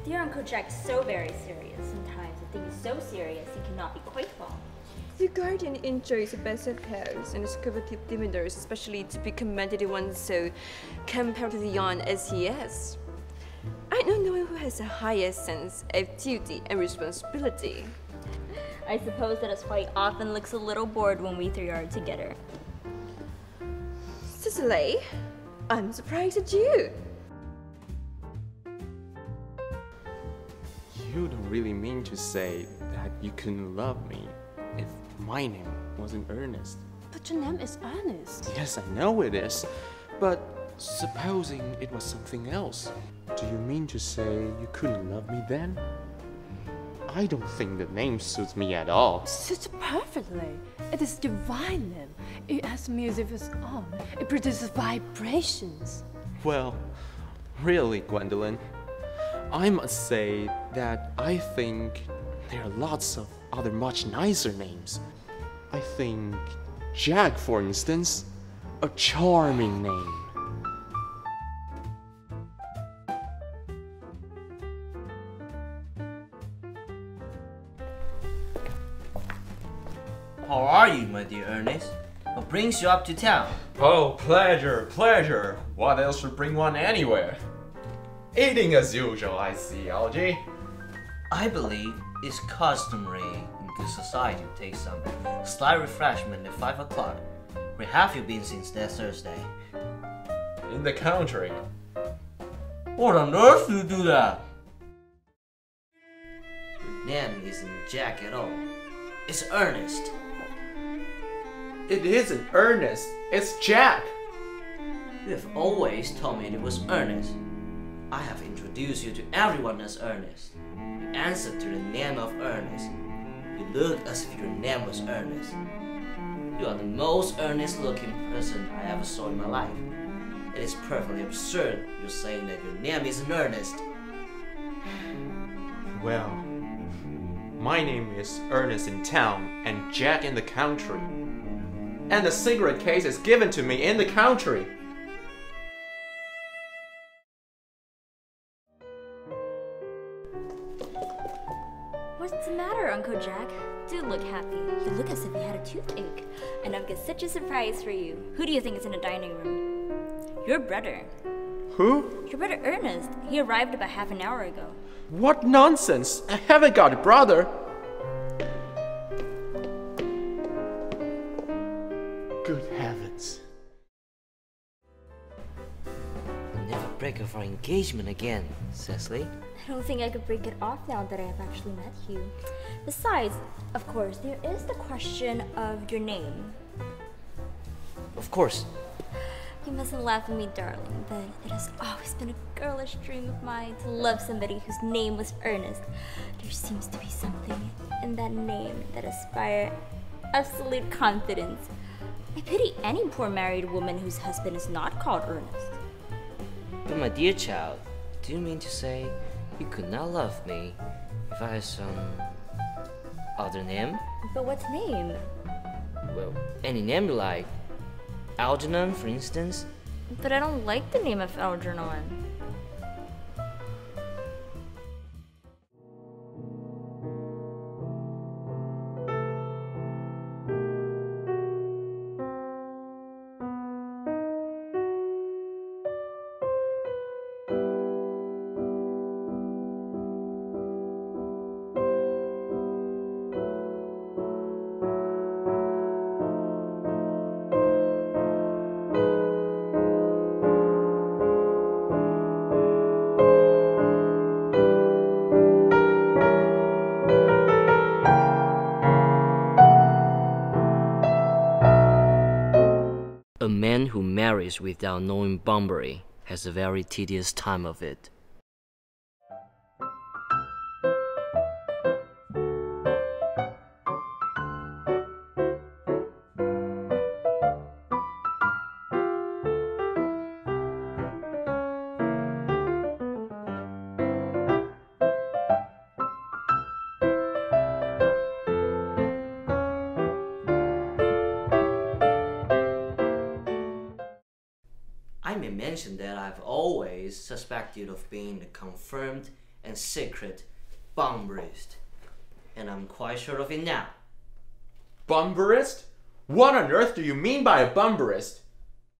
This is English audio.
Dear Uncle Jack is so very serious. Sometimes the thing is so serious it cannot be quite wrong. The Guardian enjoys the best of health and is covered with dividends, especially to be commended one so comparatively young as he is. I don't know who has the highest sense of duty and responsibility. I suppose that is why he often looks a little bored when we three are together. Cecily, I'm surprised at you. You don't really mean to say that you couldn't love me if my name wasn't Ernest. But your name is Earnest. Yes, I know it is. But supposing it was something else, do you mean to say you couldn't love me then? I don't think the name suits me at all. Suits perfectly. It is divine name. It has music of its own. It produces vibrations. Well, really, Gwendolyn, I must say that I think there are lots of other much nicer names. I think Jack, for instance, a charming name. How are you, my dear Ernest? What brings you up to town? Oh, pleasure, pleasure. What else would bring one anywhere? Eating as usual, I see, Algie. I believe it's customary in good society to take some slight refreshment at 5 o'clock. Where have you been since that Thursday? In the country. What on earth do you do that? Your name isn't Jack at all. It's Ernest. It isn't Ernest, it's Jack. You have always told me it was Ernest. I have introduced you to everyone as Ernest. You answer to the name of Ernest. You look as if your name was Ernest. You are the most earnest-looking person I ever saw in my life. It is perfectly absurd you're saying that your name isn't Ernest. Well, my name is Ernest in town and Jack in the country. And the cigarette case is given to me in the country. What's the matter, Uncle Jack? Do look happy. You look as if you had a toothache. And I've got such a surprise for you. Who do you think is in the dining room? Your brother. Who? Your brother Ernest. He arrived about half an hour ago. What nonsense! I haven't got a brother! Good heavens. We'll never break off our engagement again, Cecily. I don't think I could break it off now that I have actually met you. Besides, of course, there is the question of your name. Of course. You mustn't laugh at me, darling, but it has always been a girlish dream of mine to love somebody whose name was Ernest. There seems to be something in that name that inspires absolute confidence. I pity any poor married woman whose husband is not called Ernest. But my dear child, do you mean to say you could not love me if I had some other name? But what name? Well, any name you like. Algernon, for instance. But I don't like the name of Algernon. A man who marries without knowing Bunbury has a very tedious time of it. I may mention that I've always suspected you of being a confirmed and secret bomberist. And I'm quite sure of it now. Bumberist? What on earth do you mean by a bumberist?